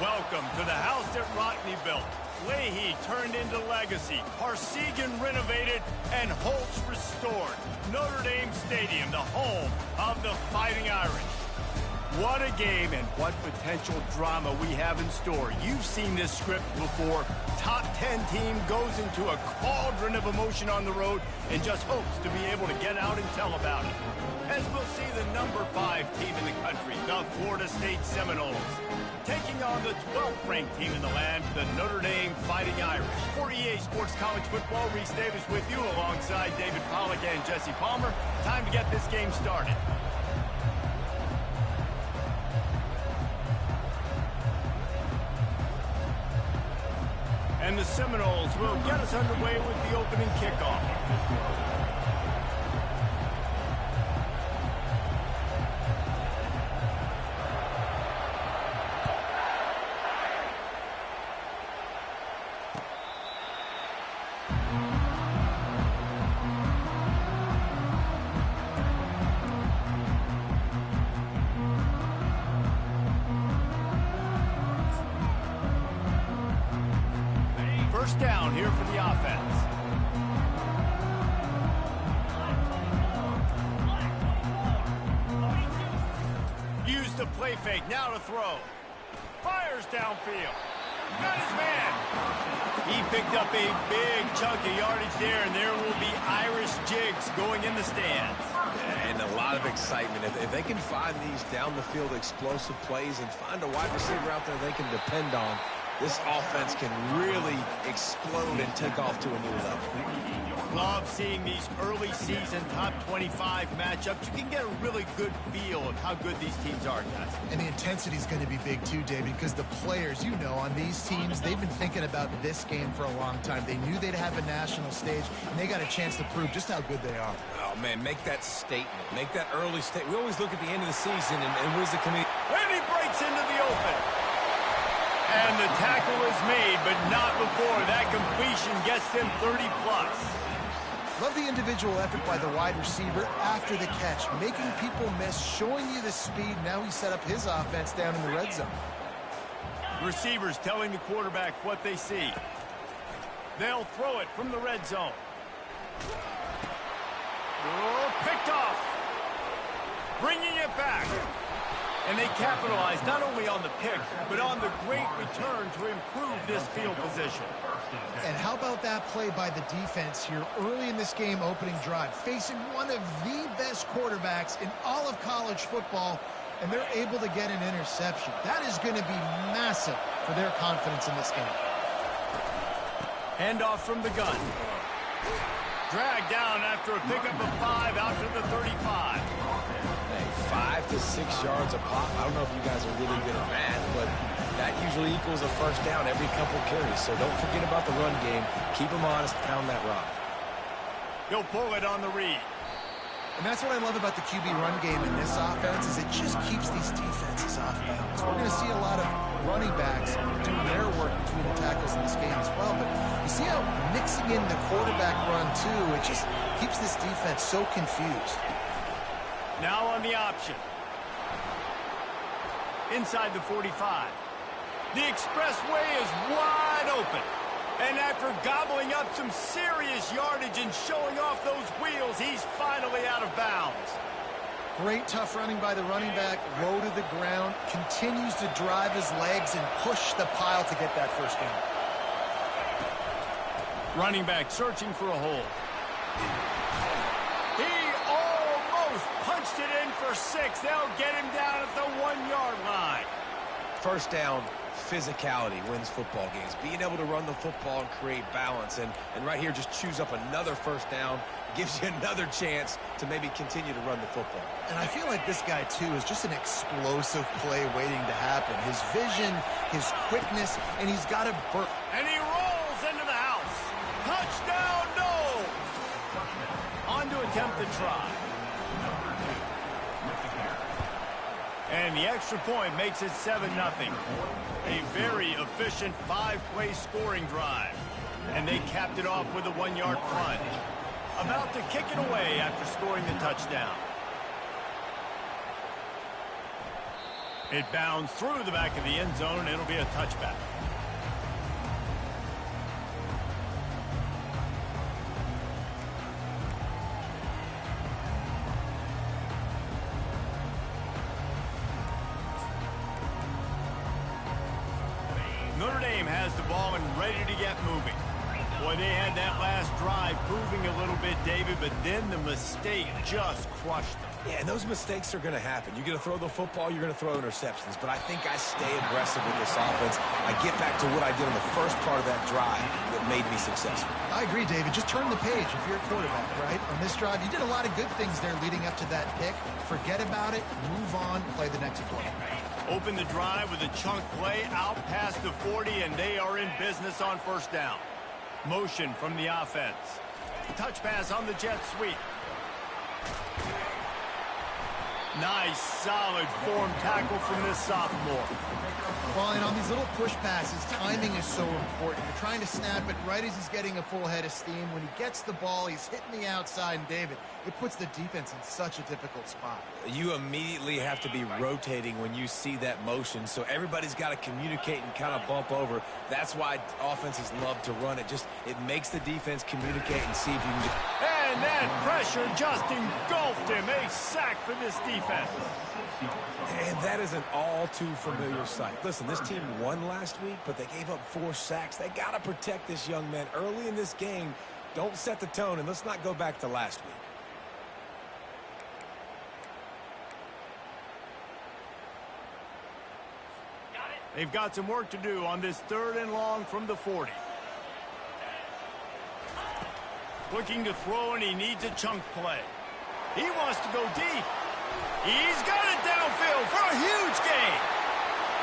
Welcome to the house that Rodney built. Leahy turned into legacy. Parsegan renovated and Holtz restored. Notre Dame Stadium, the home of the Fighting Irish. What a game and what potential drama we have in store. You've seen this script before. Top 10 team goes into a cauldron of emotion on the road and just hopes to be able to get out and tell about it. As we'll see the number 5 team in the country, the Florida State Seminoles, taking on the 12th ranked team in the land, the Notre Dame Fighting Irish. For EA Sports College Football, Reese Davis with you alongside David Pollack and Jesse Palmer. Time to get this game started. And the Seminoles will get us underway with the opening kickoff. First down here for the offense. Used the play fake, now to throw. Fires downfield. Got his man. He picked up a big chunk of yardage there, and there will be Irish jigs going in the stands. And a lot of excitement. If they can find these down-the-field explosive plays and find a wide receiver out there they can depend on, this offense can really explode and take off to a new level. Love seeing these early season top 25 matchups. You can get a really good feel of how good these teams are, guys. And the intensity is going to be big too, David, because the players, you know, on these teams, they've been thinking about this game for a long time. They knew they'd have a national stage, and they got a chance to prove just how good they are. Oh, man, make that statement. Make that early statement. We always look at the end of the season and what is the committee. And he breaks into the open. And the tackle is made, but not before that completion gets him 30+. Love the individual effort by the wide receiver after the catch, making people miss, showing you the speed. Now he set up his offense down in the red zone. Receivers telling the quarterback what they see. They'll throw it from the red zone. Oh, picked off. Bringing it back. And they capitalize not only on the pick, but on the great return to improve this field position. And how about that play by the defense here early in this game opening drive, facing one of the best quarterbacks in all of college football, and they're able to get an interception. That is going to be massive for their confidence in this game. Handoff from the gun. Dragged down after a pickup of 5 out to the 35. 5 to 6 yards a pop. I don't know if you guys are really good at math, but that usually equals a first down every couple carries. So don't forget about the run game. Keep them honest, pound that rock. He'll pull it on the read. And that's what I love about the QB run game in this offense is it just keeps these defenses off balance. We're going to see a lot of running backs doing their work between the tackles in this game as well. But you see how mixing in the quarterback run too, it just keeps this defense so confused. Now on the option. Inside the 45. The expressway is wide open. And after gobbling up some serious yardage and showing off those wheels, he's finally out of bounds. Great tough running by the running back, low to the ground, continues to drive his legs and push the pile to get that first down. Running back searching for a hole. He almost punched it in for 6. They'll get him down at the 1-yard line. First down, physicality wins football games. Being able to run the football and create balance. And right here, just choose up another first down. Gives you another chance to maybe continue to run the football. And I feel like this guy, too, is just an explosive play waiting to happen. His vision, his quickness, and he's got a burst. And he rolls into the house. Touchdown, no! On to attempt the try. And the extra point makes it 7-0. A very efficient 5-play scoring drive. And they capped it off with a 1-yard plunge. About to kick it away after scoring the touchdown. It bounds through the back of the end zone, and it'll be a touchback. Notre Dame has the ball and ready to get moving. Boy, they had that last drive moving a little bit, David, but then the mistake just crushed them. Yeah, and those mistakes are going to happen. You're going to throw the football, you're going to throw interceptions. But I think I stay aggressive with this offense. I get back to what I did on the first part of that drive that made me successful. I agree, David. Just turn the page if you're a quarterback, right? On this drive, you did a lot of good things there leading up to that pick. Forget about it, move on, play the next play. Open the drive with a chunk play out past the 40, and they are in business on first down. Motion from the offense. Touch pass on the jet sweep. Nice, solid form tackle from this sophomore. Well, and on these little push passes, timing is so important. You're trying to snap it right as he's getting a full head of steam. When he gets the ball, he's hitting the outside, and David, it puts the defense in such a difficult spot. You immediately have to be rotating when you see that motion, so everybody's got to communicate and kind of bump over. That's why offenses love to run it. It makes the defense communicate and see if you can get... And that pressure just engulfed him. A sack for this defense. And that is an all-too-familiar sight. Listen, this team won last week, but they gave up 4 sacks. They got to protect this young man early in this game. Don't set the tone, and let's not go back to last week. They've got some work to do on this 3rd and long from the 40. Looking to throw, and he needs a chunk play. He wants to go deep. He's got it downfield for a huge gain.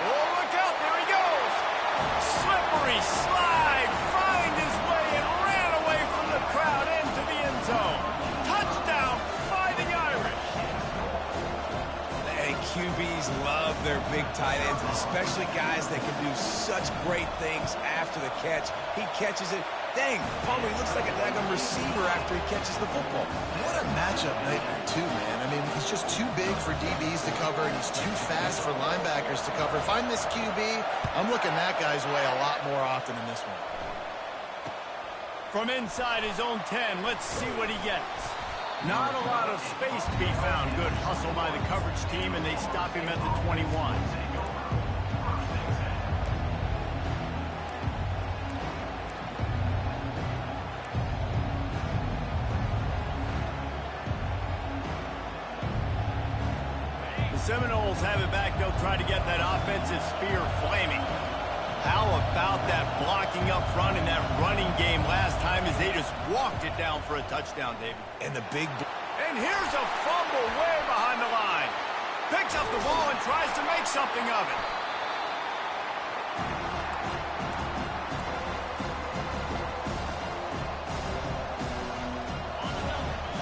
Oh, look out. There he goes. Slippery slide. Find his way and ran away from the crowd into the end zone. Touchdown, Fighting Irish. And QBs love their big tight ends, especially guys that can do such great things after the catch. He catches it. Dang, Palmer, he looks like a daggone receiver after he catches the football. What a matchup nightmare, too, man. I mean, he's just too big for DBs to cover, and he's too fast for linebackers to cover. If I'm this QB, I'm looking that guy's way a lot more often than this one. From inside his own 10, let's see what he gets. Not a lot of space to be found. Good hustle by the coverage team, and they stop him at the 21. Seminoles have it back. They'll try to get that offensive spear flaming. How about that blocking up front in that running game last time as they just walked it down for a touchdown, David? And the big... And here's a fumble way behind the line. Picks up the ball and tries to make something of it.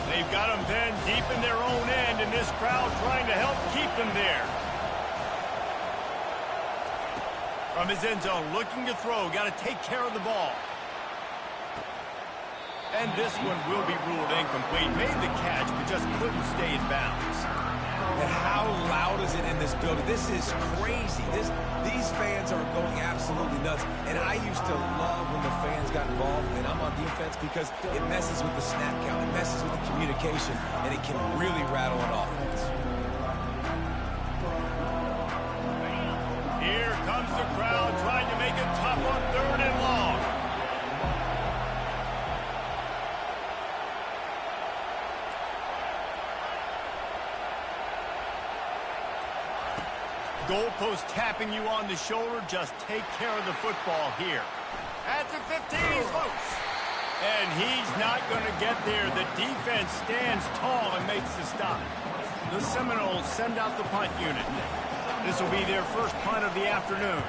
They've got them then deep in their own end, and this crowd trying to help keep them there. From his end zone, looking to throw, got to take care of the ball. And this one will be ruled incomplete. Made the catch, but just couldn't stay in bounds. And how loud is it in this building? This is crazy. These fans are going absolutely nuts. And I used to love when the fans got involved, and I'm on defense, because it messes with the snap count. It messes with the communication, and it can really rattle an offense. Here comes the crowd trying to make it tough on 3rd and long. Goalpost tapping you on the shoulder. Just take care of the football here. At the 15, he's loose. And he's not going to get there. The defense stands tall and makes the stop. The Seminoles send out the punt unit. This will be their first punt of the afternoon.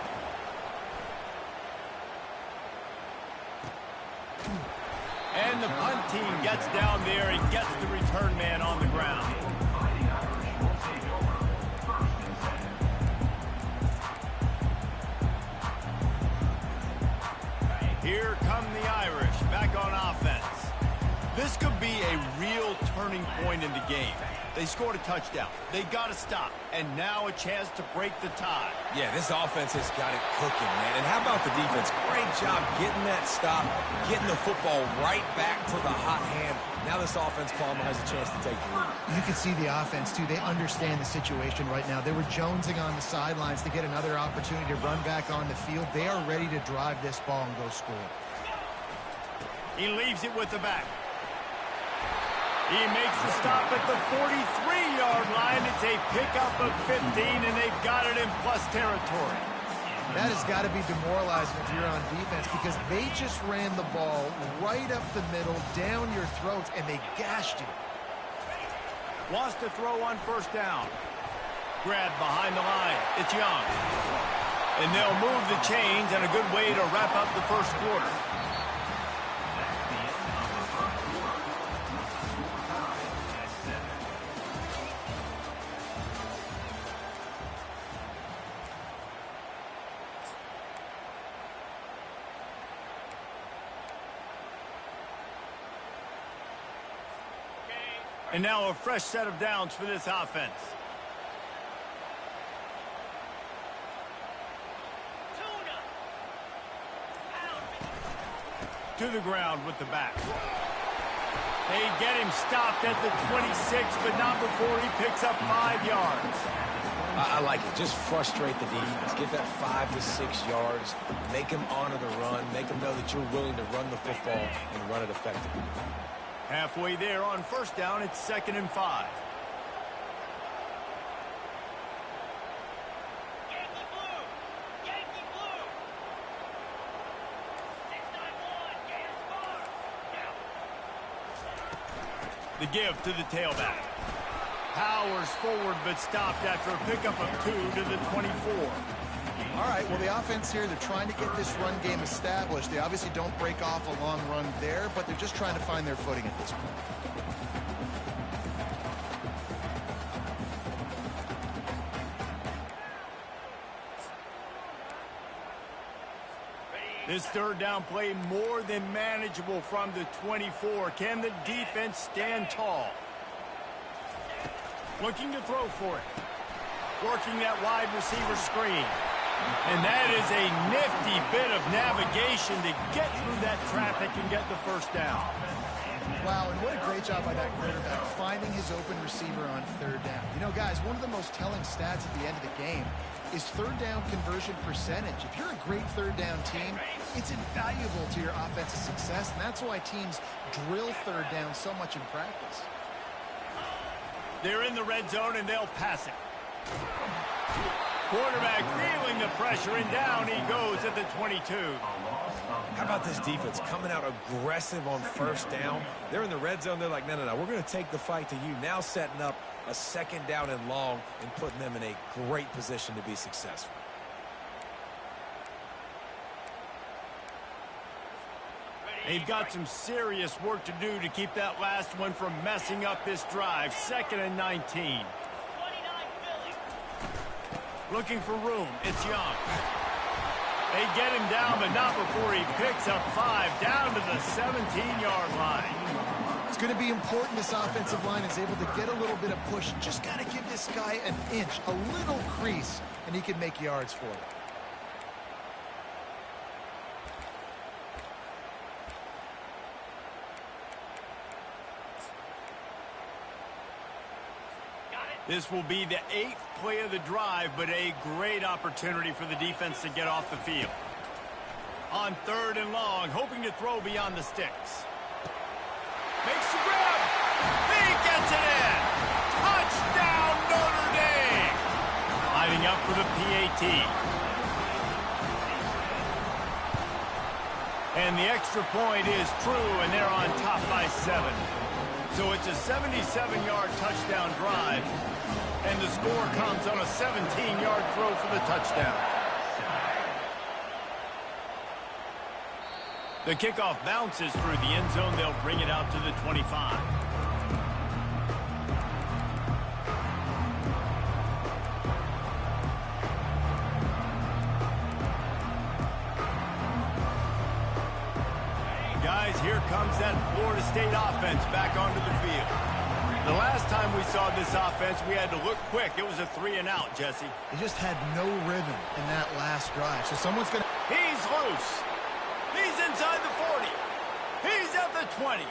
And the punt team gets down there and gets the return man on the ground. Here come the Irish back on offense. This could be a real turning point in the game. They scored a touchdown. They got to stop. And now a chance to break the tie. Yeah, this offense has got it cooking, man. And how about the defense? Great job getting that stop, getting the football right back to the hot hand. Now this offense, Palmer, has a chance to take the lead. You can see the offense, too. They understand the situation right now. They were jonesing on the sidelines to get another opportunity to run back on the field. They are ready to drive this ball and go score. He leaves it with the back. He makes the stop at the 43-yard line. It's a pickup of 15, and they've got it in plus territory. That has got to be demoralizing if you're on defense because they just ran the ball right up the middle, down your throats, and they gashed you. Wants to throw on first down. Grab behind the line. It's Young. And they'll move the chains, and a good way to wrap up the first quarter. And now a fresh set of downs for this offense. To the ground with the back. They get him stopped at the 26, but not before he picks up 5 yards. I like it. Just frustrate the defense. Get that 5 to 6 yards. Make them honor the run. Make them know that you're willing to run the football and run it effectively. Halfway there on first down, it's 2nd and 5. Yankee blue! Yankee blue! 691, Gators bar! Down. The give to the tailback. Powers forward, but stopped after a pickup of 2 to the 24. All right, well, the offense here, they're trying to get this run game established. They obviously don't break off a long run there, but they're just trying to find their footing at this point. This third down play more than manageable from the 24. Can the defense stand tall? Looking to throw for it. Working that wide receiver screen. And that is a nifty bit of navigation to get through that traffic and get the first down. Wow, and what a great job by that quarterback, finding his open receiver on third down. You know, guys, one of the most telling stats at the end of the game is third down conversion percentage. If you're a great third down team, it's invaluable to your offensive success, and that's why teams drill third down so much in practice. They're in the red zone, and they'll pass it. Quarterback feeling the pressure, and down he goes at the 22. How about this defense coming out aggressive on first down? They're in the red zone. They're like, no, we're going to take the fight to you. Now setting up a 2nd down and long and putting them in a great position to be successful. They've got some serious work to do to keep that last one from messing up this drive. 2nd and 19. Looking for room. It's Young. They get him down, but not before he picks up 5 down to the 17-yard line. It's going to be important this offensive line is able to get a little bit of push. Just got to give this guy an inch, a little crease, and he can make yards for it. This will be the 8th play of the drive, but a great opportunity for the defense to get off the field. On 3rd and long, hoping to throw beyond the sticks. Makes the grab. He gets it in. Touchdown, Notre Dame. Lining up for the PAT. And the extra point is true, and they're on top by 7. So it's a 77-yard touchdown drive. And the score comes on a 17-yard throw for the touchdown. The kickoff bounces through the end zone. They'll bring it out to the 25. Guys, here comes that Florida State offense back onto the field. The last time we saw this offense, we had to look quick. It was a 3-and-out, Jesse. They just had no rhythm in that last drive. So someone's going to... He's loose. He's inside the 40. He's at the 20.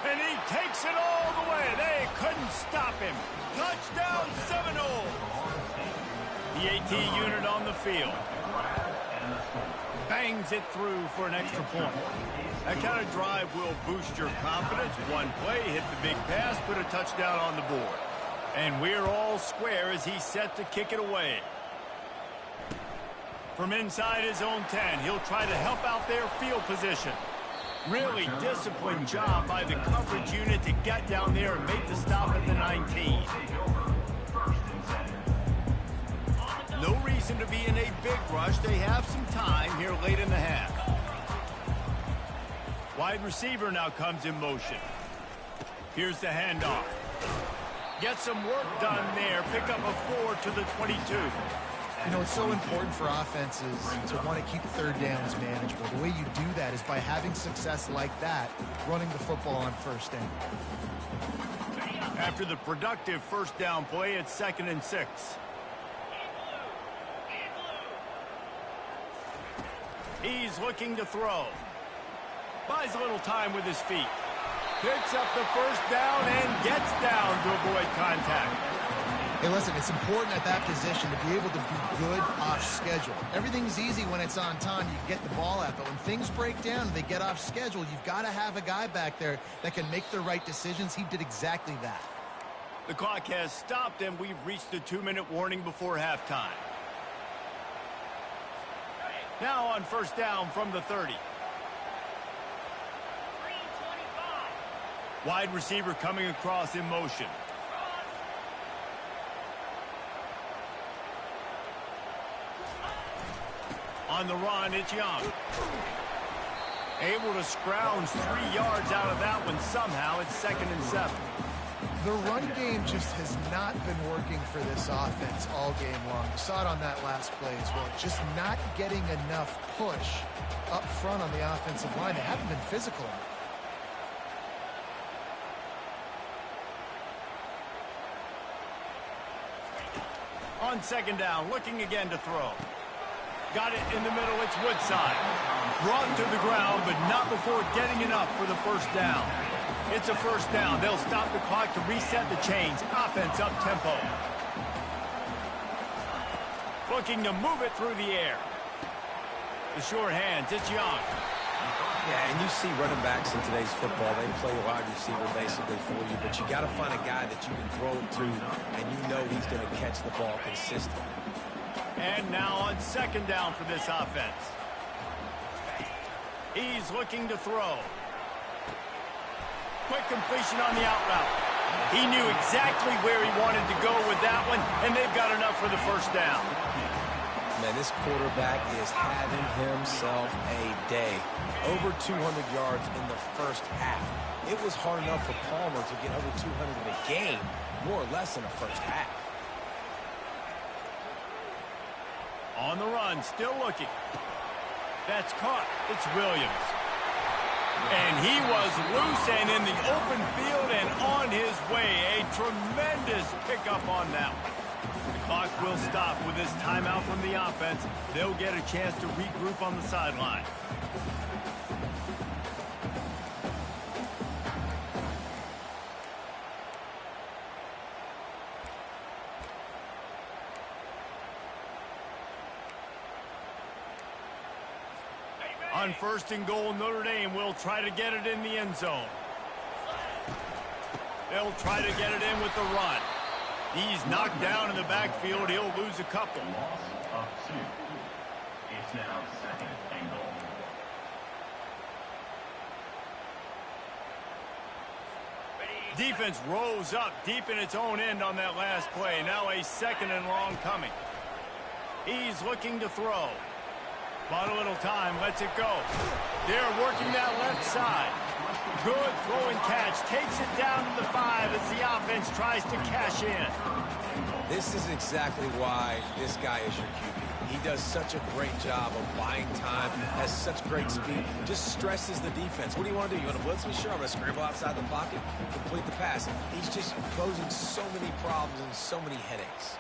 And he takes it all the way. They couldn't stop him. Touchdown, Seminoles. The AT unit on the field. Bangs it through for an extra point. That kind of drive will boost your confidence. One play, hit the big pass, put a touchdown on the board. And we're all square as he's set to kick it away. From inside his own 10, he'll try to help out their field position. Really disciplined job by the coverage unit to get down there and make the stop at the 19. No reason to be in a big rush. They have some time here late in the half. Wide receiver now comes in motion. Here's the handoff. Get some work done there. Pick up a 4 to the 22. You know, it's so important for offenses to want to keep third downs manageable. The way you do that is by having success like that, running the football on first down. After the productive first down play, it's 2nd and 6. He's looking to throw. Buys a little time with his feet. Picks up the first down and gets down to avoid contact. Hey, listen, it's important at that position to be able to be good off schedule. Everything's easy when it's on time. You get the ball out, but when things break down and they get off schedule, you've got to have a guy back there that can make the right decisions. He did exactly that. The clock has stopped, and we've reached the 2-minute warning before halftime. Now on first down from the 30. Wide receiver coming across in motion. On the run, it's Young. Able to scrounge 3 yards out of that one somehow. It's 2nd and 7. The run game just has not been working for this offense all game long. You saw it on that last play as well. Just not getting enough push up front on the offensive line. They haven't been physical. On 2nd down, looking again to throw. Got it in the middle, it's Woodside. Brought to the ground, but not before getting enough for the first down. It's a first down. They'll stop the clock to reset the chains. Offense up tempo. Looking to move it through the air. The short hands, it's Young. Yeah, and you see running backs in today's football, they play wide receiver basically for you, but you got to find a guy that you can throw it to, and you know he's going to catch the ball consistently. And now on 2nd down for this offense. He's looking to throw. Quick completion on the out route. He knew exactly where he wanted to go with that one, and they've got enough for the first down. Man, this quarterback is having himself a day. Over 200 yards in the first half. It was hard enough for Palmer to get over 200 in a game, more or less in the first half. On the run, still looking. That's caught. It's Williams. And he was loose and in the open field and on his way. A tremendous pickup on that one. The clock will stop with this timeout from the offense. They'll get a chance to regroup on the sideline. On 1st and goal, Notre Dame will try to get it in the end zone. They'll try to get it in with the run. He's knocked down in the backfield. He'll lose a couple. Loss of 2. It's now 2nd and goal. Defense rose up deep in its own end on that last play. Now a 2nd and long coming. He's looking to throw. Bought a little time, lets it go. They're working that left side. Good throw and catch. Takes it down to the 5 as the offense tries to cash in. This is exactly why this guy is your QB. He does such a great job of buying time, has such great speed, just stresses the defense. What do you want to do? You want to blitz me? Sure, I'm going to scramble outside the pocket, complete the pass. He's just posing so many problems and so many headaches.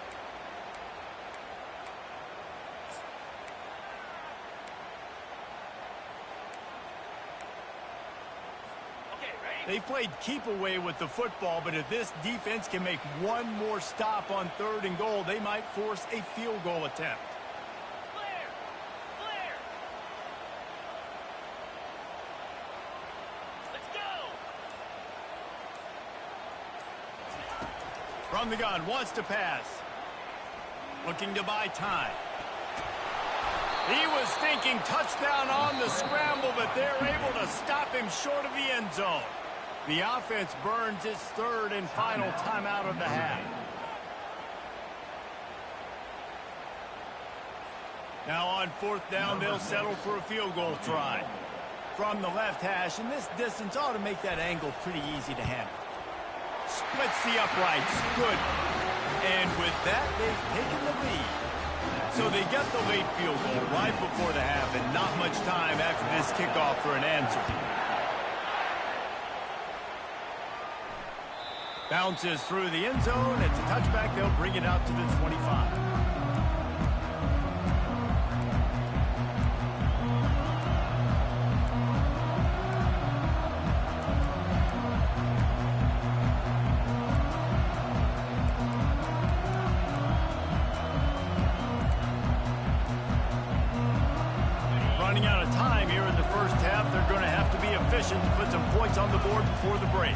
They played keep away with the football, but if this defense can make one more stop on 3rd and goal, they might force a field goal attempt. Clear! Clear! Let's go! From the gun, wants to pass. Looking to buy time. He was thinking touchdown on the scramble, but they're able to stop him short of the end zone. The offense burns its 3rd and final timeout of the half. Now on 4th down, they'll settle for a field goal try. From the left hash, and this distance ought to make that angle pretty easy to handle. Splits the uprights. Good. And with that, they've taken the lead. So they get the late field goal right before the half, and not much time after this kickoff for an answer. Bounces through the end zone. It's a touchback. They'll bring it out to the 25. Running out of time here in the first half. They're going to have to be efficient to put some points on the board before the break.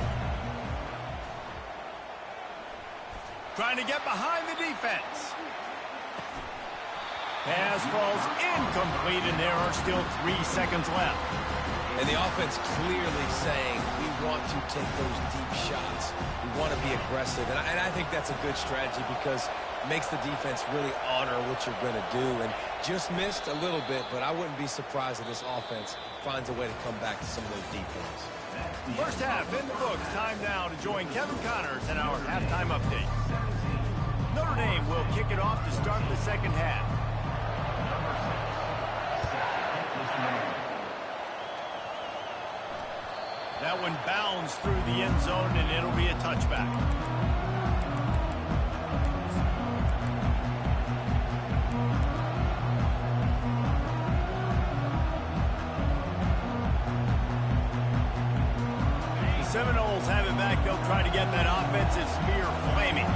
Trying to get behind the defense. Pass falls incomplete, and there are still 3 seconds left. And the offense clearly saying, we want to take those deep shots. We want to be aggressive. And I think that's a good strategy because it makes the defense really honor what you're going to do. And just missed a little bit, but I wouldn't be surprised if this offense finds a way to come back to some of those deep ones. First half in the books. Time now to join Kevin Connors in our halftime update. Notre Dame will kick it off to start the second half. That one bounds through the end zone, and it'll be a touchback. Seminoles have it back. They'll try to get that offensive spear flaming.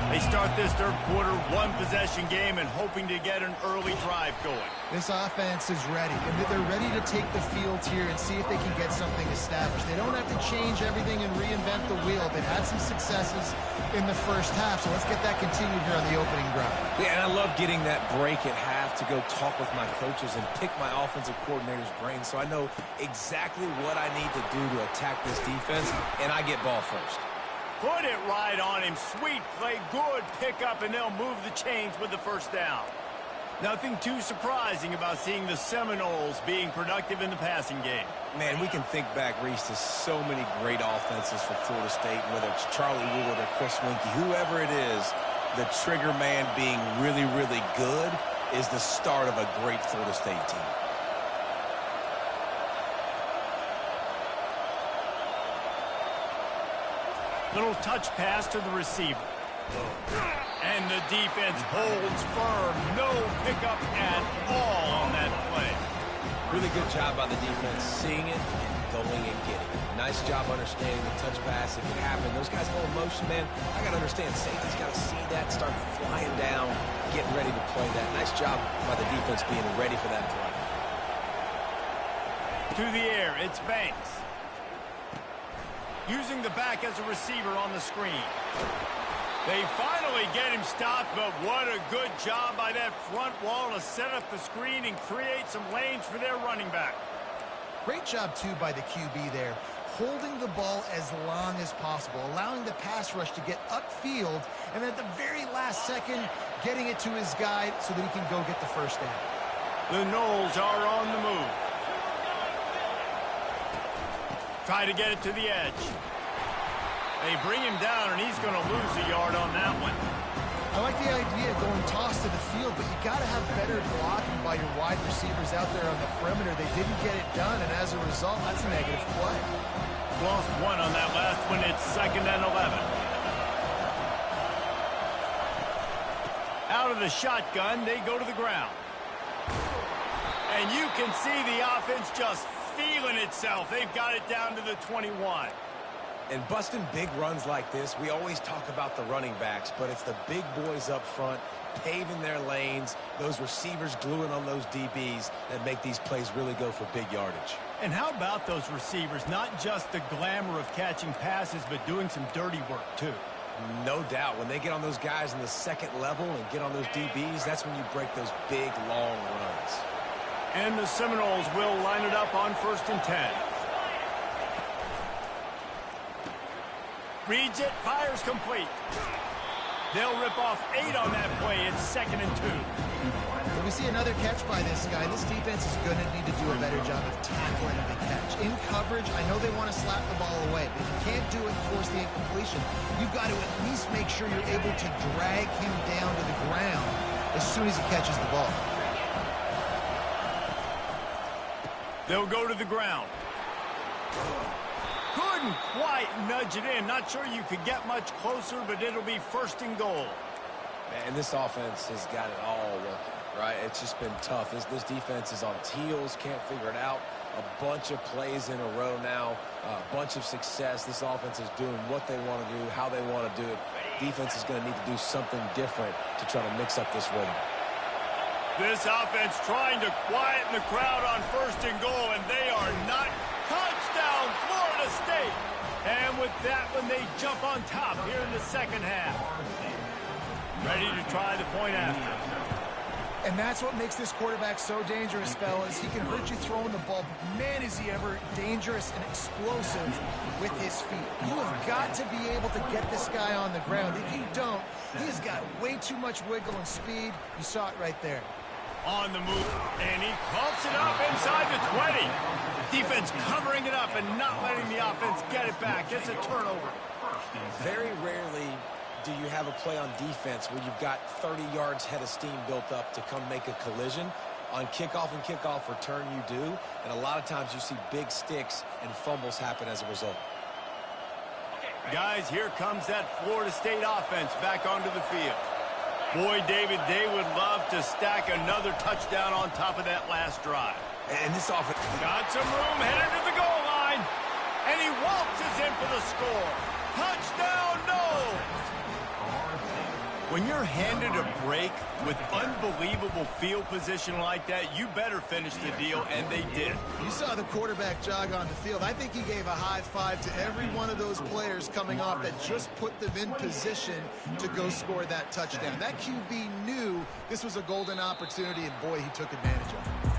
They start this third quarter, 1-possession game, and hoping to get an early drive going. This offense is ready. They're ready to take the field here and see if they can get something established. They don't have to change everything and reinvent the wheel. They've had some successes in the first half, so let's get that continued here on the opening drive. Yeah, and I love getting that break at half to go talk with my coaches and pick my offensive coordinator's brain so I know exactly what I need to do to attack this defense, and I get ball first. Put it right on him. Sweet play, good pickup, and they'll move the chains with the first down. Nothing too surprising about seeing the Seminoles being productive in the passing game. Man, we can think back, Reese, to so many great offenses for Florida State, whether it's Charlie Wood or Chris Winkie, whoever it is, the trigger man being really, really good is the start of a great Florida State team. Little touch pass to the receiver. And the defense holds firm. No pickup at all on that play. Really good job by the defense, seeing it and going and getting it. Nice job understanding the touch pass. If it happened, those guys go in motion, man. I got to understand, safety's got to see that, start flying down, getting ready to play that. Nice job by the defense being ready for that play. To the air, it's Banks. Using the back as a receiver on the screen. They finally get him stopped, but what a good job by that front wall to set up the screen and create some lanes for their running back. Great job, too, by the QB there, holding the ball as long as possible, allowing the pass rush to get upfield, and at the very last second, getting it to his guy so that he can go get the first down. The Knowles are on the move. Try to get it to the edge. They bring him down, and he's going to lose a yard on that one. I like the idea of going toss to the field, but you got to have better blocking by your wide receivers out there on the perimeter. They didn't get it done, and as a result, that's a negative play. Lost one on that last one. It's 2nd and 11. Out of the shotgun, they go to the ground. And you can see the offense just feeling itself. They've got it down to the 21. And busting big runs like this, we always talk about the running backs, but it's the big boys up front paving their lanes, those receivers gluing on those DBs that make these plays really go for big yardage. And how about those receivers? Not just the glamour of catching passes, but doing some dirty work too. No doubt. When they get on those guys in the second level and get on those DBs, that's when you break those big, long runs. And the Seminoles will line it up on 1st and 10. Reads it, fires complete. They'll rip off 8 on that play. It's 2nd and 2. When we see another catch by this guy, this defense is going to need to do a better job of tackling the catch. In coverage, I know they want to slap the ball away, but if you can't do it and force the incompletion, you've got to at least make sure you're able to drag him down to the ground as soon as he catches the ball. They'll go to the ground. Couldn't quite nudge it in. Not sure you could get much closer, but it'll be 1st and goal. Man, this offense has got it all working, right? It's just been tough. This defense is on its heels, can't figure it out. A bunch of plays in a row now, a bunch of success. This offense is doing what they want to do, how they want to do it. Defense is going to need to do something different to try to mix up this rhythm. This offense trying to quieten the crowd on 1st and goal, and they are not. Touchdown, Florida State! And with that one, they jump on top here in the 2nd half. Ready to try the point after. And that's what makes this quarterback so dangerous, fellas. He can hurt you throwing the ball, but man, is he ever dangerous and explosive with his feet. You have got to be able to get this guy on the ground. If you don't, he has got way too much wiggle and speed. You saw it right there. On the move, and he pumps it up inside the 20. Defense covering it up and not letting the offense get it back. It's a turnover. Very rarely do you have a play on defense where you've got 30 yards head of steam built up to come make a collision. On kickoff and kickoff return, you do. And a lot of times you see big sticks and fumbles happen as a result. Guys, here comes that Florida State offense back onto the field. Boy, David, they would love to stack another touchdown on top of that last drive. And this offense got some room, headed to the goal line. And he waltzes in for the score. Touchdown, Knowles! When you're handed a break with unbelievable field position like that, you better finish the deal, and they did. You saw the quarterback jog on the field. I think he gave a high five to every one of those players coming off that just put them in position to go score that touchdown. That QB knew this was a golden opportunity, and boy, he took advantage of it.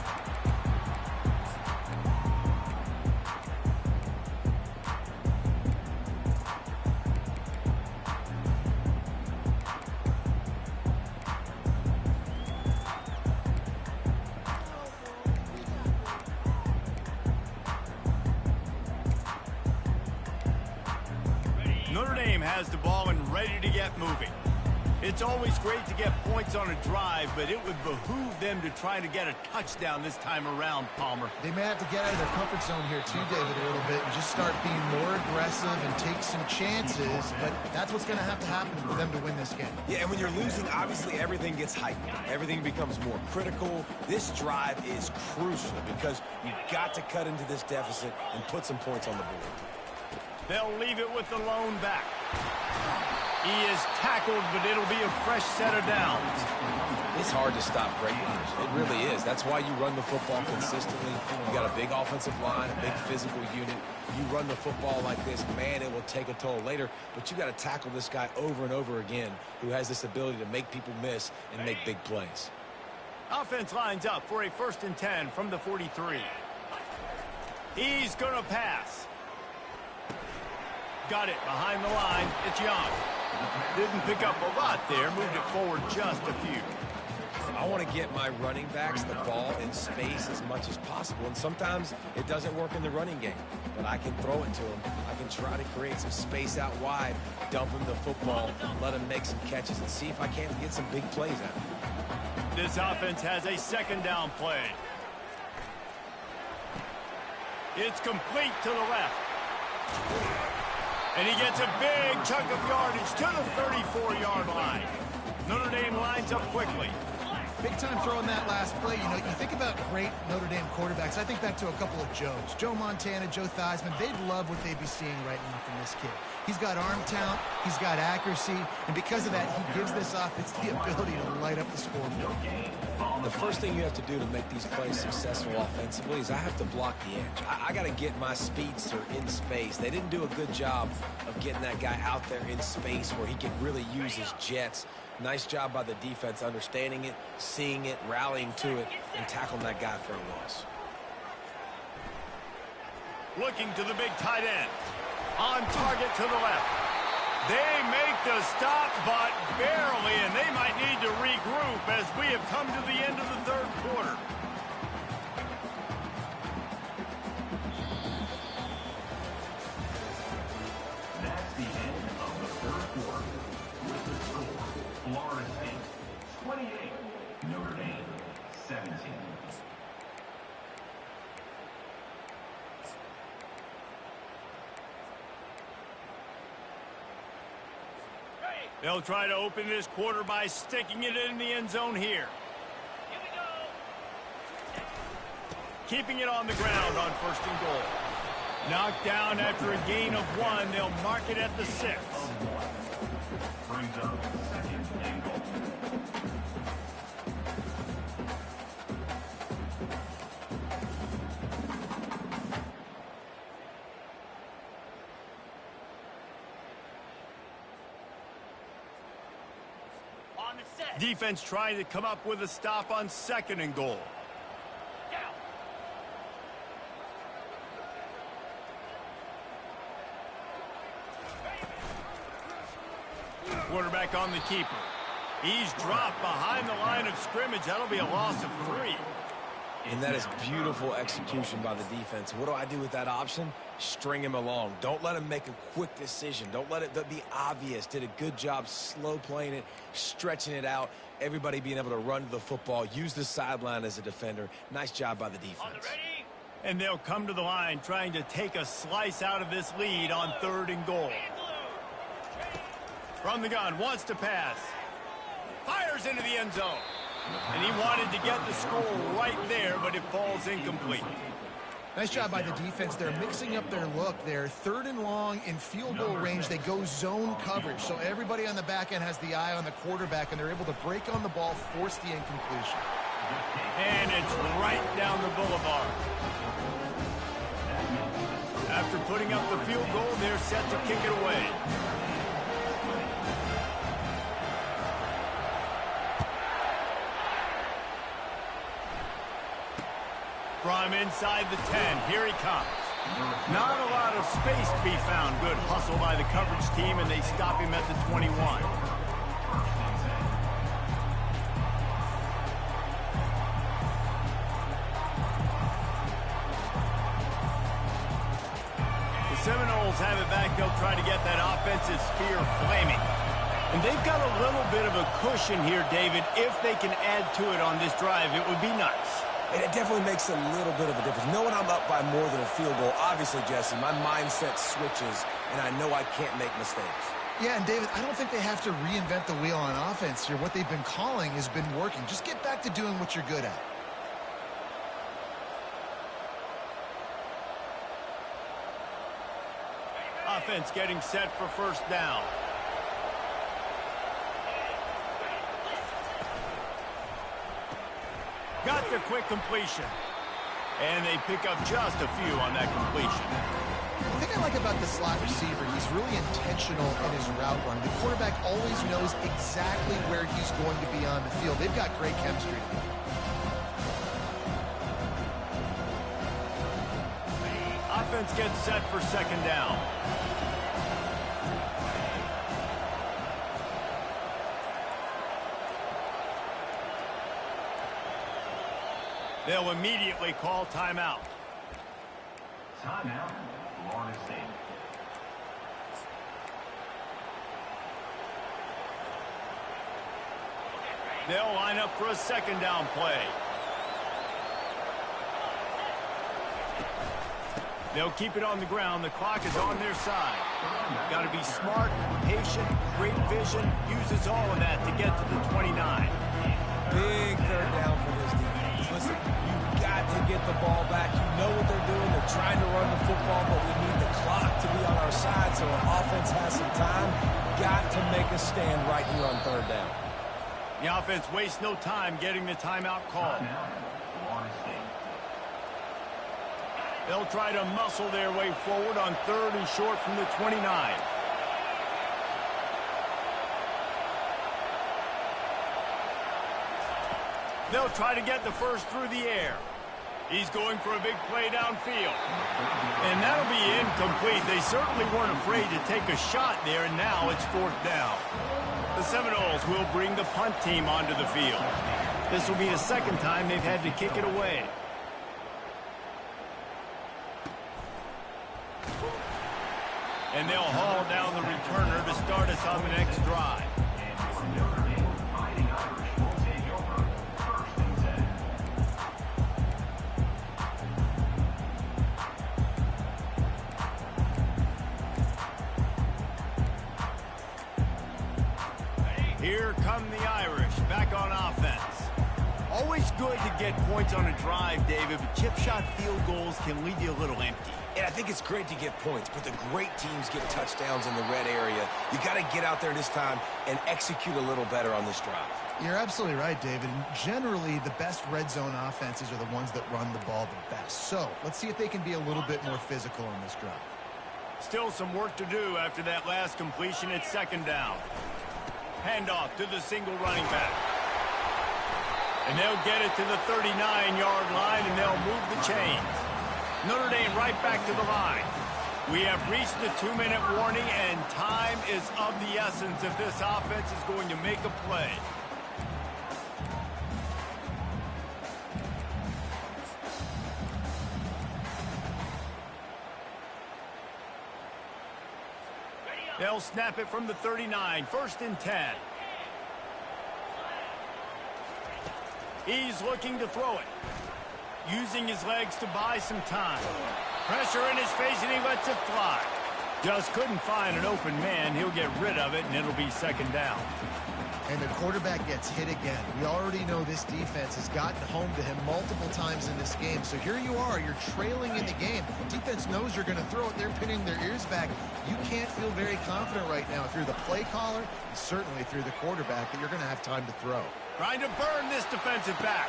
Notre Dame has the ball and ready to get moving. It's always great to get points on a drive, but it would behoove them to try to get a touchdown this time around, Palmer. They may have to get out of their comfort zone here too, David, a little bit and just start being more aggressive and take some chances, but that's what's going to happen for them to win this game. Yeah, and when you're losing, obviously everything gets heightened. Everything becomes more critical. This drive is crucial because you've got to cut into this deficit and put some points on the board. They'll leave it with the lone back. He is tackled, but it'll be a fresh set of downs. It's hard to stop great runners. It really is. That's why you run the football consistently. You got a big offensive line, a big physical unit. You run the football like this, man, it will take a toll later. But you got to tackle this guy over and over again who has this ability to make people miss and make big plays. Offense lines up for a 1st and 10 from the 43. He's going to pass. Got it behind the line. It's Young. Didn't pick up a lot there. Moved it forward just a few. I want to get my running backs the ball in space as much as possible, and sometimes it doesn't work in the running game, but I can throw it to them. I can try to create some space out wide, dump him the football, let him make some catches, and see if I can't get some big plays out of him. This offense has a second down play. It's complete to the left. And he gets a big chunk of yardage to the 34-yard line. Notre Dame lines up quickly. Big time throwing that last play. You know, you think about great Notre Dame quarterbacks. I think back to a couple of Joes. Joe Montana, Joe Theismann. They'd love what they'd be seeing right now from this kid. He's got arm talent. He's got accuracy. And because of that, he gives this offense the ability to light up the scoreboard. The first thing you have to do to make these plays successful offensively is I have to block the edge. I got to get my speedster in space. They didn't do a good job of getting that guy out there in space where he can really use his jets. Nice job by the defense understanding it, seeing it, rallying to it, and tackling that guy for a loss. Looking to the big tight end. On target to the left. They make the stop, but barely, and they might need to regroup as we have come to the end of the third quarter. That's the end of the third quarter. With the score, Florida State 28, Notre Dame 17. They'll try to open this quarter by sticking it in the end zone here. Here we go. Keeping it on the ground on first and goal. Knocked down after a gain of 1. They'll mark it at the 6. Brings up second and goal. On the set. Defense trying to come up with a stop on second and goal. Down. Quarterback on the keeper. He's dropped behind the line of scrimmage. That'll be a loss of 3. And that is beautiful execution by the defense. What do I do with that option? String him along. Don't let him make a quick decision. Don't let it be obvious. Did a good job slow playing it, stretching it out, everybody being able to run to the football, use the sideline as a defender. Nice job by the On the defense. ready. And they'll come to the line trying to take a slice out of this lead on third and goal. And blue. From the gun, wants to pass. Fires into the end zone. And he wanted to get the score right there, but it falls incomplete. Nice job by the defense. They're mixing up their look. They're third and long in field goal range. They go zone coverage. So everybody on the back end has the eye on the quarterback, and they're able to break on the ball, force the incompletion. And it's right down the boulevard. After putting up the field goal, they're set to kick it away. From inside the 10, here he comes. Not a lot of space to be found. Good hustle by the coverage team, and they stop him at the 21. The Seminoles have it back. They'll try to get that offensive spear flaming. And they've got a little bit of a cushion here, David. If they can add to it on this drive, it would be nice. And it definitely makes a little bit of a difference. Knowing I'm up by more than a field goal, obviously, Jesse, my mindset switches, and I know I can't make mistakes. Yeah, and David, I don't think they have to reinvent the wheel on offense here. What they've been calling has been working. Just get back to doing what you're good at. Offense getting set for first down. Got the quick completion. And they pick up just a few on that completion. The thing I like about the slot receiver, he's really intentional in his route run. The quarterback always knows exactly where he's going to be on the field. They've got great chemistry. Offense gets set for second down. They'll immediately call timeout. Timeout, Florida State. They'll line up for a second down play. They'll keep it on the ground. The clock is on their side. Got to be smart, patient, great vision. Uses all of that to get to the 29. Big third down for this defense. Listen, you've got to get the ball back. You know what they're doing. They're trying to run the football, but we need the clock to be on our side so our offense has some time. Got to make a stand right here on third down. The offense wastes no time getting the timeout called. Timeout, Florida State. They'll try to muscle their way forward on third and short from the 29. They'll try to get the first through the air. He's going for a big play downfield. And that'll be incomplete. They certainly weren't afraid to take a shot there, and now it's fourth down. The Seminoles will bring the punt team onto the field. This will be the second time they've had to kick it away. And they'll haul down the returner to start us on the next drive. And your Notre Dame Fighting Irish will take over 1st and 10. Here come the Irish, back on offense. Always good to get points on a drive, David, but chip shot field goals can leave you a little empty. And I think it's great to get points, but the great teams get touchdowns in the red area. You got to get out there this time and execute a little better on this drive. You're absolutely right, David. And generally, the best red zone offenses are the ones that run the ball the best. So let's see if they can be a little bit more physical on this drive. Still some work to do after that last completion at second down. Handoff to the single running back. And they'll get it to the 39-yard line, and they'll move the chains. Notre Dame right back to the line. We have reached the 2-minute warning, and time is of the essence if this offense is going to make a play. They'll snap it from the 39, 1st and 10. He's looking to throw it. Using his legs to buy some time. Pressure in his face, and he lets it fly. Just couldn't find an open man. He'll get rid of it, and it'll be second down. And the quarterback gets hit again. We already know this defense has gotten home to him multiple times in this game. So here you are, you're trailing in the game. Defense knows you're going to throw it. They're pinning their ears back. You can't feel very confident right now through the play caller, and certainly through the quarterback, that you're going to have time to throw. Trying to burn this defensive back.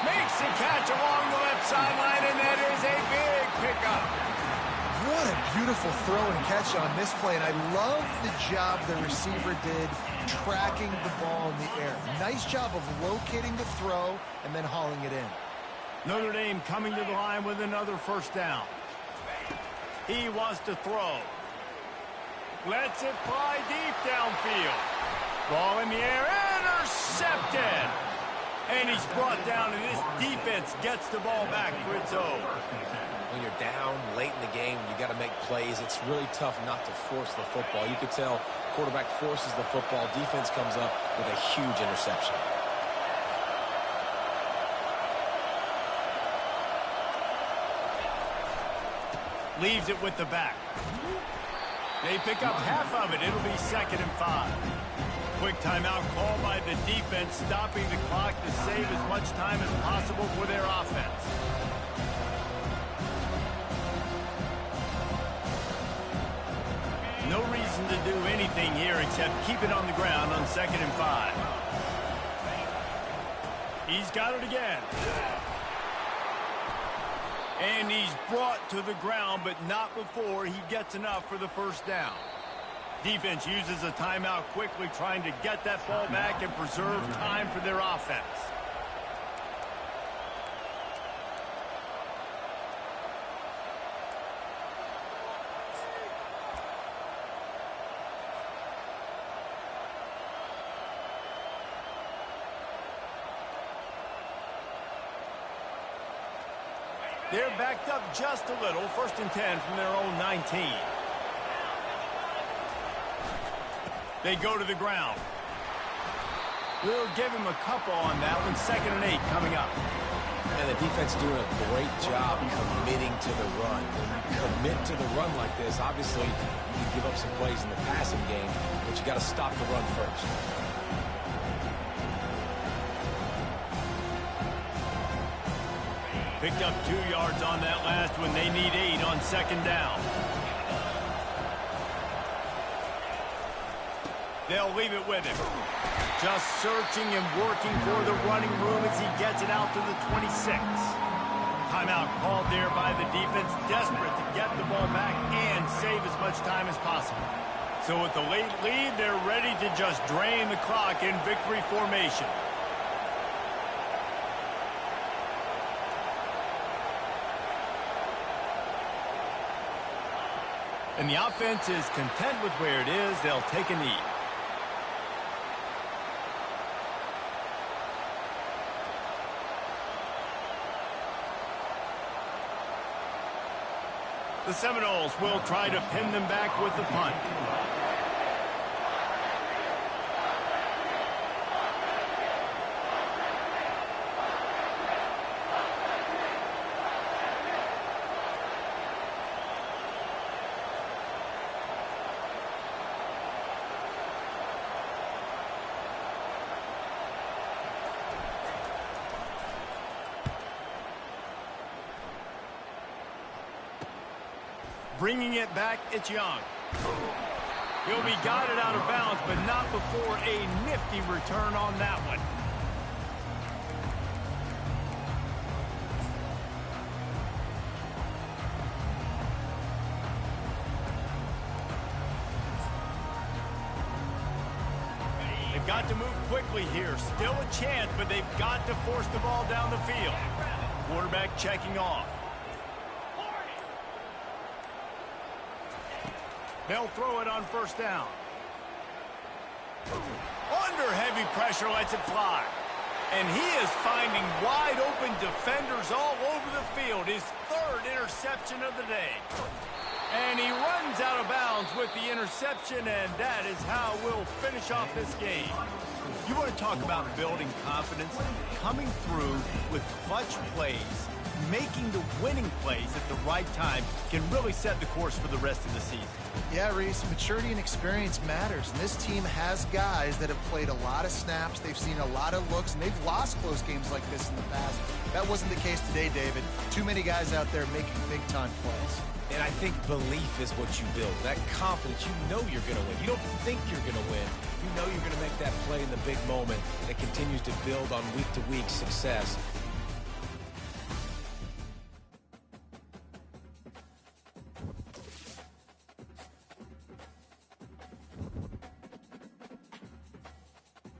Makes a catch along the left sideline, and that is a big pickup. What a beautiful throw and catch on this play, and I love the job the receiver did tracking the ball in the air. Nice job of locating the throw and then hauling it in. Notre Dame coming to the line with another first down. He wants to throw. Lets it fly deep downfield. Ball in the air, intercepted. And he's brought down, and this defense gets the ball back for its own. When you're down late in the game, you got to make plays. It's really tough not to force the football. You could tell quarterback forces the football. Defense comes up with a huge interception. Leaves it with the back. They pick up half of it. It'll be 2nd and 5. Quick timeout call by the defense, stopping the clock to save as much time as possible for their offense. No reason to do anything here except keep it on the ground on 2nd and 5. He's got it again. And he's brought to the ground, but not before he gets enough for the first down. Defense uses a timeout quickly, trying to get that ball back and preserve time for their offense. They're backed up just a little. 1st and 10 from their own 19. They go to the ground. We'll give him a couple on that one. 2nd and 8 coming up. And the defense doing a great job committing to the run. When you commit to the run like this, obviously you can give up some plays in the passing game, but you got to stop the run first. Picked up 2 yards on that last one. They need 8 on 2nd down. They'll leave it with him. Just searching and working for the running room as he gets it out to the 26. Timeout called there by the defense, desperate to get the ball back and save as much time as possible. So with the late lead, they're ready to just drain the clock in victory formation. And the offense is content with where it is. They'll take a knee. The Seminoles will try to pin them back with the punt. Bringing it back, it's Young. He'll be guided out of bounds, but not before a nifty return on that one. They've got to move quickly here. Still a chance, but they've got to force the ball down the field. Quarterback checking off. They'll throw it on 1st down. Under heavy pressure, lets it fly. And he is finding wide open defenders all over the field. His 3rd interception of the day. And he runs out of bounds with the interception, and that is how we'll finish off this game. You want to talk about building confidence? Coming through with clutch plays, making the winning plays at the right time can really set the course for the rest of the season. Yeah, Reese, maturity and experience matters. And this team has guys that have played a lot of snaps. They've seen a lot of looks, and they've lost close games like this in the past. That wasn't the case today, David. Too many guys out there making big-time plays. And I think belief is what you build. That confidence, you know you're going to win. You don't think you're going to win. You know you're going to make that play in the big moment that continues to build on week-to-week success.